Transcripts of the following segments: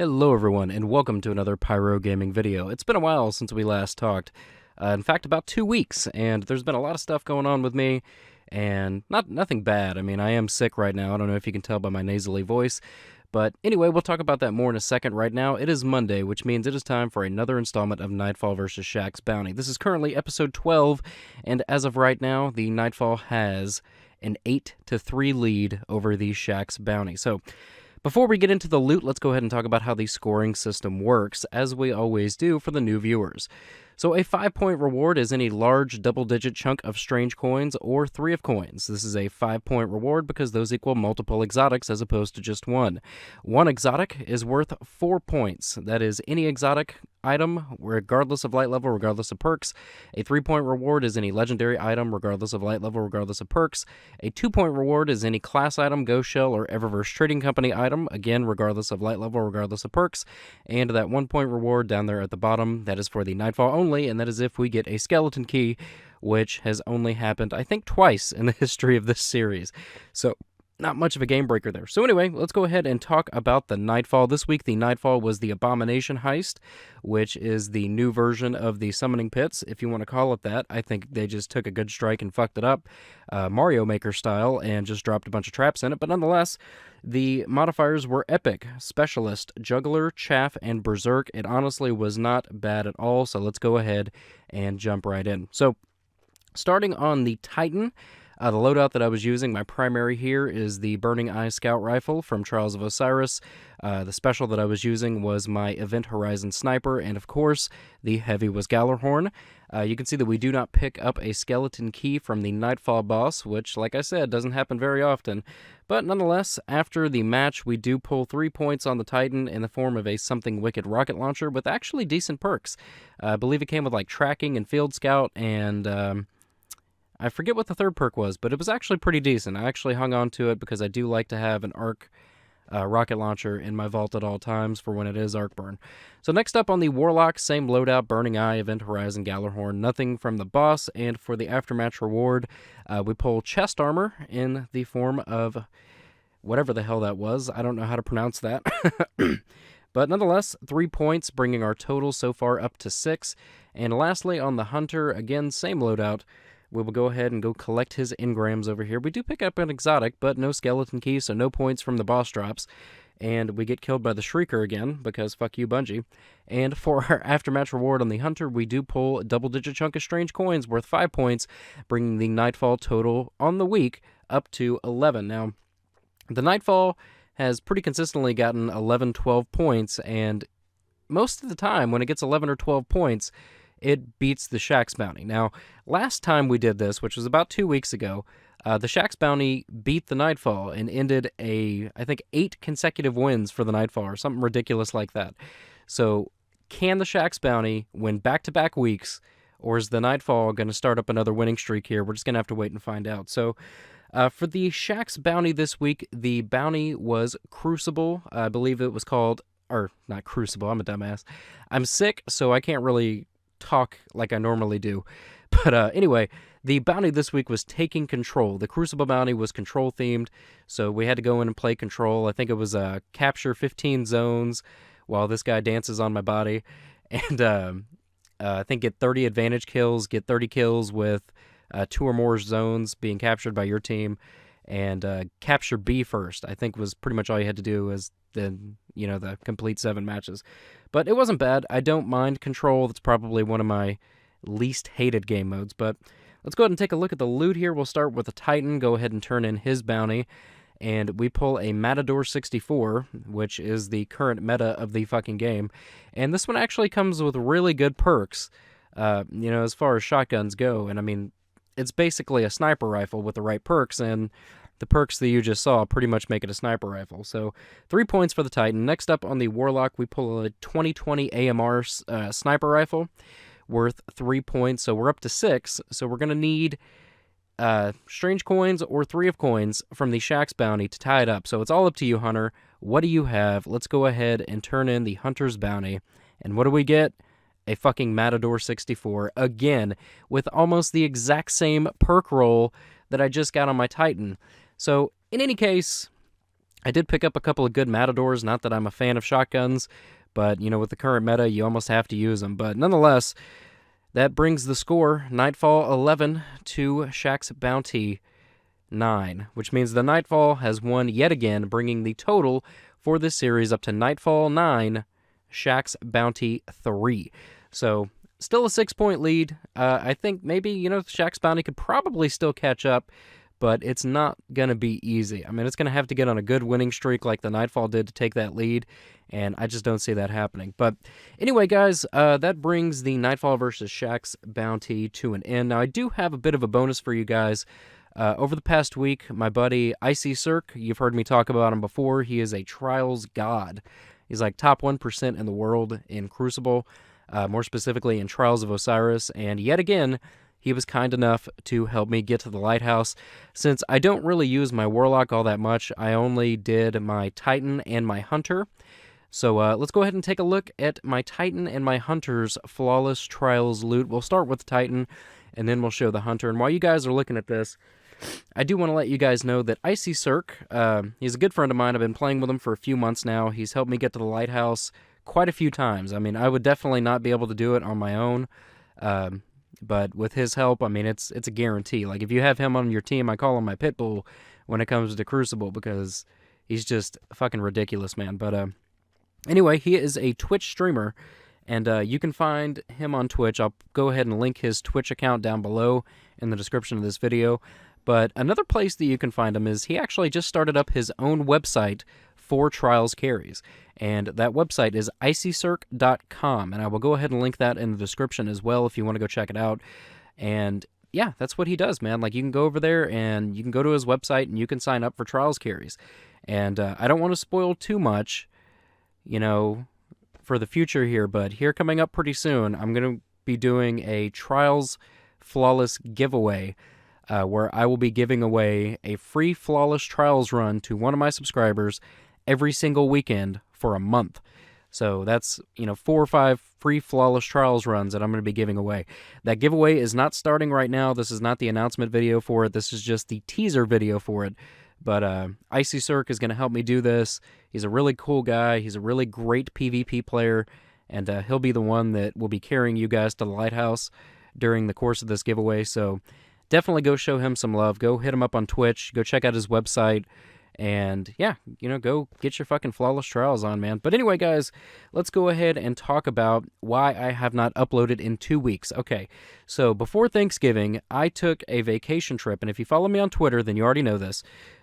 Hello everyone, and welcome to another Pyro Gaming video. It's been a while since we last talked. In fact, about 2 weeks, and there's been a lot of stuff going on with me, and nothing bad. I mean, I am sick right now. I don't know if you can tell by my nasally voice. But anyway, we'll talk about that more in a second. Right now, it is Monday, which means it is time for another installment of Nightfall vs. Shaxx Bounty. This is currently episode 12, and as of right now, the Nightfall has an 8-3 lead over the Shaxx Bounty. So, before we get into the loot, let's go ahead and talk about how the scoring system works, as we always do for the new viewers. So a 5-point reward is any large double-digit chunk of strange coins or 3 of coins. This is a 5-point reward because those equal multiple exotics as opposed to just one. One exotic is worth 4 points. That is any exotic item, regardless of light level, regardless of perks. A 3-point reward is any legendary item, regardless of light level, regardless of perks. A 2-point reward is any class item, ghost shell, or Eververse Trading Company item, again, regardless of light level, regardless of perks. And that 1-point reward down there at the bottom, that is for the Nightfall only, and that is if we get a skeleton key, which has only happened, I think, twice in the history of this series. So, not much of a game breaker there. So anyway, let's go ahead and talk about the Nightfall. This week, the Nightfall was the Abomination Heist, which is the new version of the Summoning Pits, if you want to call it that. I think they just took a good strike and fucked it up, Mario Maker style, and just dropped a bunch of traps in it. But nonetheless, the modifiers were epic. Specialist, Juggler, Chaff, and Berserk. It honestly was not bad at all, so let's go ahead and jump right in. So, starting on the Titan, the loadout that I was using, my primary here, is the Burning Eye Scout Rifle from Trials of Osiris. The special that I was using was my Event Horizon Sniper, and of course, the heavy was Gallarhorn. You can see that we do not pick up a skeleton key from the Nightfall boss, which, like I said, doesn't happen very often. But nonetheless, after the match, we do pull 3 points on the Titan in the form of a Something Wicked rocket launcher with actually decent perks. I believe it came with like tracking and field scout, and I forget what the third perk was, but it was actually pretty decent. I actually hung on to it because I do like to have an arc rocket launcher in my vault at all times for when it is arc burn. So next up on the Warlock, same loadout, Burning Eye, Event Horizon, Gallarhorn, nothing from the boss. And for the aftermatch reward, we pull chest armor in the form of whatever the hell that was. I don't know how to pronounce that. But nonetheless, 3 points, bringing our total so far up to 6. And lastly, on the Hunter, again, same loadout, we will go ahead and go collect his engrams over here. We do pick up an exotic, but no skeleton key, so no points from the boss drops. And we get killed by the Shrieker again, because fuck you, Bungie. And for our aftermatch reward on the Hunter, we do pull a double-digit chunk of strange coins worth 5 points, bringing the Nightfall total on the week up to 11. Now, the Nightfall has pretty consistently gotten 11, 12 points, and most of the time when it gets 11 or 12 points, it beats the Shaxx Bounty. Now, last time we did this, which was about 2 weeks ago, the Shaxx Bounty beat the Nightfall and ended I think 8 consecutive wins for the Nightfall, or something ridiculous like that. So, can the Shaxx Bounty win back-to-back weeks, or is the Nightfall going to start up another winning streak here? We're just going to have to wait and find out. So, for the Shaxx Bounty this week, the bounty was Crucible. I believe it was called, or not Crucible, I'm a dumbass. I'm sick, so I can't really talk like I normally do. But anyway, the bounty this week was Taking Control. The Crucible bounty was control themed, so we had to go in and play control. I think it was capture 15 zones while this guy dances on my body, and I think get 30 advantage kills, get 30 kills with 2 or more zones being captured by your team, and capture B first, I think was pretty much all you had to do as the complete 7 matches. But it wasn't bad. I don't mind control. That's probably one of my least hated game modes. But let's go ahead and take a look at the loot here. We'll start with the Titan. Go ahead and turn in his bounty. And we pull a Matador 64, which is the current meta of the fucking game. And this one actually comes with really good perks, as far as shotguns go. And I mean, it's basically a sniper rifle with the right perks, and the perks that you just saw pretty much make it a sniper rifle. So 3 points for the Titan. Next up on the Warlock, we pull a 2020 AMR sniper rifle worth 3 points. So we're up to 6. So we're going to need strange coins or 3 of coins from the Shaxx Bounty to tie it up. So it's all up to you, Hunter. What do you have? Let's go ahead and turn in the Hunter's Bounty. And what do we get? A fucking Matador 64, again, with almost the exact same perk roll that I just got on my Titan. So, in any case, I did pick up a couple of good matadors, not that I'm a fan of shotguns, but, with the current meta, you almost have to use them. But nonetheless, that brings the score, Nightfall 11 to Shaxx Bounty 9, which means the Nightfall has won yet again, bringing the total for this series up to Nightfall 9, Shaxx Bounty 3. So, still a 6-point lead. I think maybe, Shaxx Bounty could probably still catch up, but it's not going to be easy. I mean, it's going to have to get on a good winning streak like the Nightfall did to take that lead, and I just don't see that happening. But anyway, guys, that brings the Nightfall versus Shaxx Bounty to an end. Now, I do have a bit of a bonus for you guys. Over the past week, my buddy Icyserk, you've heard me talk about him before, he is a Trials god. He's like top 1% in the world in Crucible, more specifically in Trials of Osiris, and yet again, he was kind enough to help me get to the lighthouse. Since I don't really use my Warlock all that much, I only did my Titan and my Hunter. So let's go ahead and take a look at my Titan and my Hunter's Flawless Trials loot. We'll start with the Titan, and then we'll show the Hunter. And while you guys are looking at this, I do want to let you guys know that Icyserk, he's a good friend of mine. I've been playing with him for a few months now. He's helped me get to the lighthouse quite a few times. I mean, I would definitely not be able to do it on my own. But with his help, I mean, it's a guarantee. Like, if you have him on your team, I call him my pit bull when it comes to Crucible because he's just fucking ridiculous, man. But anyway, he is a Twitch streamer, and you can find him on Twitch. I'll go ahead and link his Twitch account down below in the description of this video. But another place that you can find him is he actually just started up his own website for Trials carries. And that website is Icyserk.com. And I will go ahead and link that in the description as well if you want to go check it out. And yeah, that's what he does, man. Like, you can go over there and you can go to his website and you can sign up for Trials carries. And I don't want to spoil too much, for the future here, but here coming up pretty soon, I'm going to be doing a Trials Flawless giveaway. Where I will be giving away a free Flawless Trials run to one of my subscribers every single weekend for a month. So that's, 4 or 5 free Flawless Trials runs that I'm going to be giving away. That giveaway is not starting right now. This is not the announcement video for it. This is just the teaser video for it. But Icyserk is going to help me do this. He's a really cool guy. He's a really great PvP player. And he'll be the one that will be carrying you guys to the lighthouse during the course of this giveaway. So definitely go show him some love. Go hit him up on Twitch. Go check out his website. And yeah, go get your fucking Flawless Trials on, man. But anyway, guys, let's go ahead and talk about why I have not uploaded in 2 weeks. Okay, so before Thanksgiving, I took a vacation trip. And if you follow me on Twitter, then you already know this.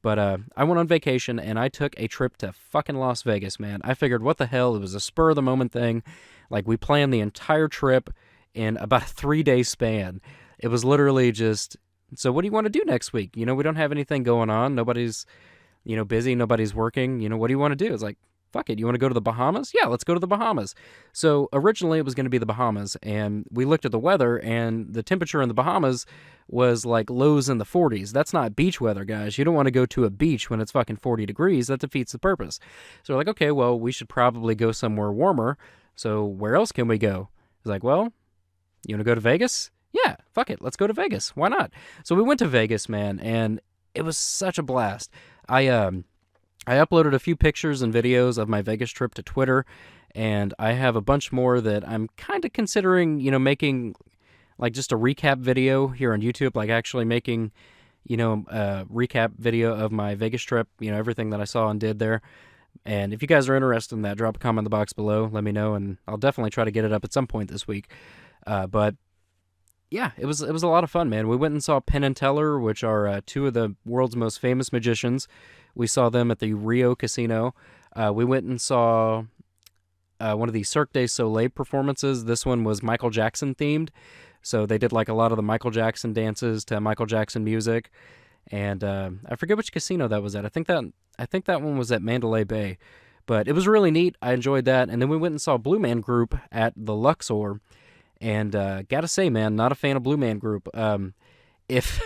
But I went on vacation, and I took a trip to fucking Las Vegas, man. I figured, what the hell? It was a spur-of-the-moment thing. Like, we planned the entire trip in about a 3-day span. It was literally just, so what do you want to do next week? We don't have anything going on. Nobody's, busy. Nobody's working. What do you want to do? It's like, fuck it. You want to go to the Bahamas? Yeah, let's go to the Bahamas. So originally it was going to be the Bahamas, and we looked at the weather, and the temperature in the Bahamas was like lows in the 40s. That's not beach weather, guys. You don't want to go to a beach when it's fucking 40 degrees. That defeats the purpose. So we're like, okay, well, we should probably go somewhere warmer. So where else can we go? It's like, well, you want to go to Vegas? Yeah, fuck it. Let's go to Vegas. Why not? So we went to Vegas, man, and it was such a blast. I uploaded a few pictures and videos of my Vegas trip to Twitter, and I have a bunch more that I'm kind of considering, making like just a recap video here on YouTube, like actually making, a recap video of my Vegas trip, everything that I saw and did there. And if you guys are interested in that, drop a comment in the box below. Let me know, and I'll definitely try to get it up at some point this week. But yeah, it was a lot of fun, man. We went and saw Penn and Teller, which are 2 of the world's most famous magicians. We saw them at the Rio Casino. We went and saw one of the Cirque du Soleil performances. This one was Michael Jackson themed, so they did like a lot of the Michael Jackson dances to Michael Jackson music. And I forget which casino that was at. I think that one was at Mandalay Bay, but it was really neat. I enjoyed that. And then we went and saw Blue Man Group at the Luxor. And gotta say, man, not a fan of Blue Man Group. If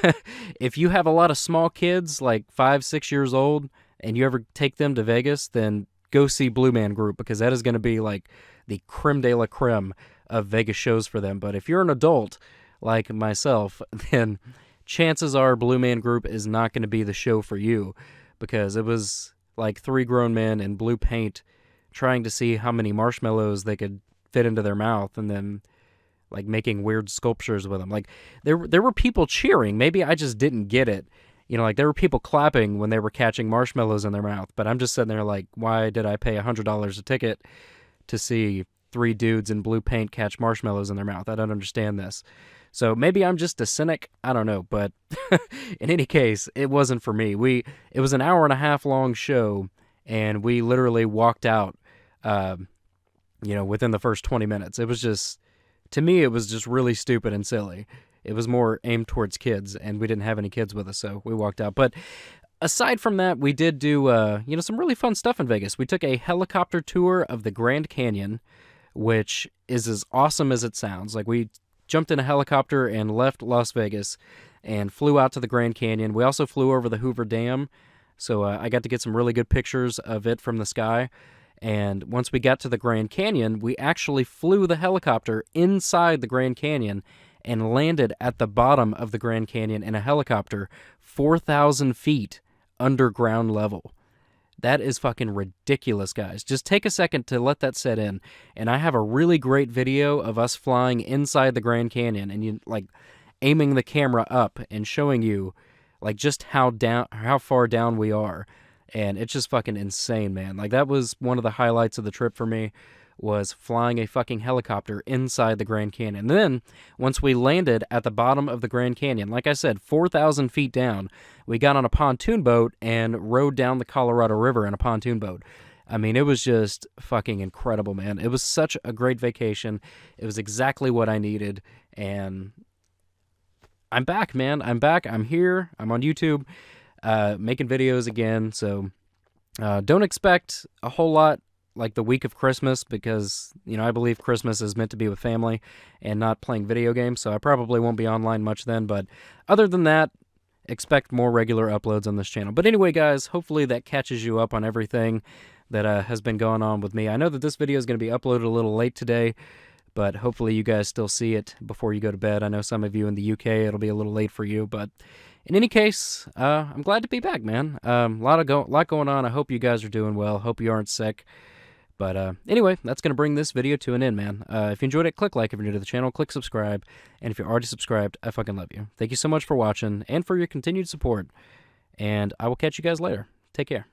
if you have a lot of small kids, like 5, 6 years old, and you ever take them to Vegas, then go see Blue Man Group, because that is going to be like the creme de la creme of Vegas shows for them. But if you're an adult like myself, then chances are Blue Man Group is not going to be the show for you, because it was like 3 grown men in blue paint trying to see how many marshmallows they could fit into their mouth, and then like making weird sculptures with them. Like there were people cheering. Maybe I just didn't get it. You know, like there were people clapping when they were catching marshmallows in their mouth, but I'm just sitting there like, why did I pay $100 a ticket to see 3 dudes in blue paint catch marshmallows in their mouth? I don't understand this. So maybe I'm just a cynic. I don't know, but in any case, it wasn't for me. It was an hour and a half long show, and we literally walked out, within the first 20 minutes. It was just, to me, it was just really stupid and silly. It was more aimed towards kids, and we didn't have any kids with us, so we walked out. But aside from that, we did do, some really fun stuff in Vegas. We took a helicopter tour of the Grand Canyon, which is as awesome as it sounds. Like, we jumped in a helicopter and left Las Vegas and flew out to the Grand Canyon. We also flew over the Hoover Dam, so I got to get some really good pictures of it from the sky. And once we got to the Grand Canyon, we actually flew the helicopter inside the Grand Canyon and landed at the bottom of the Grand Canyon in a helicopter 4,000 feet underground level. That is fucking ridiculous, guys. Just take a second to let that set in. And I have a really great video of us flying inside the Grand Canyon and aiming the camera up and showing you just how far down we are. And it's just fucking insane, man. Like, that was one of the highlights of the trip for me, was flying a fucking helicopter inside the Grand Canyon. And then, once we landed at the bottom of the Grand Canyon, like I said, 4,000 feet down, we got on a pontoon boat and rode down the Colorado River in a pontoon boat. I mean, it was just fucking incredible, man. It was such a great vacation. It was exactly what I needed. And I'm back, man. I'm back. I'm here. I'm on YouTube. Making videos again, so don't expect a whole lot like the week of Christmas, because I believe Christmas is meant to be with family and not playing video games, so I probably won't be online much then. But other than that, expect more regular uploads on this channel. But anyway, guys, hopefully that catches you up on everything that has been going on with me. I know that this video is going to be uploaded a little late today, but hopefully you guys still see it before you go to bed. I know some of you in the UK, it'll be a little late for you, but in any case, I'm glad to be back, man. Lot going on. I hope you guys are doing well. Hope you aren't sick. But anyway, that's going to bring this video to an end, man. If you enjoyed it, click like. If you're new to the channel, click subscribe. And if you're already subscribed, I fucking love you. Thank you so much for watching and for your continued support. And I will catch you guys later. Take care.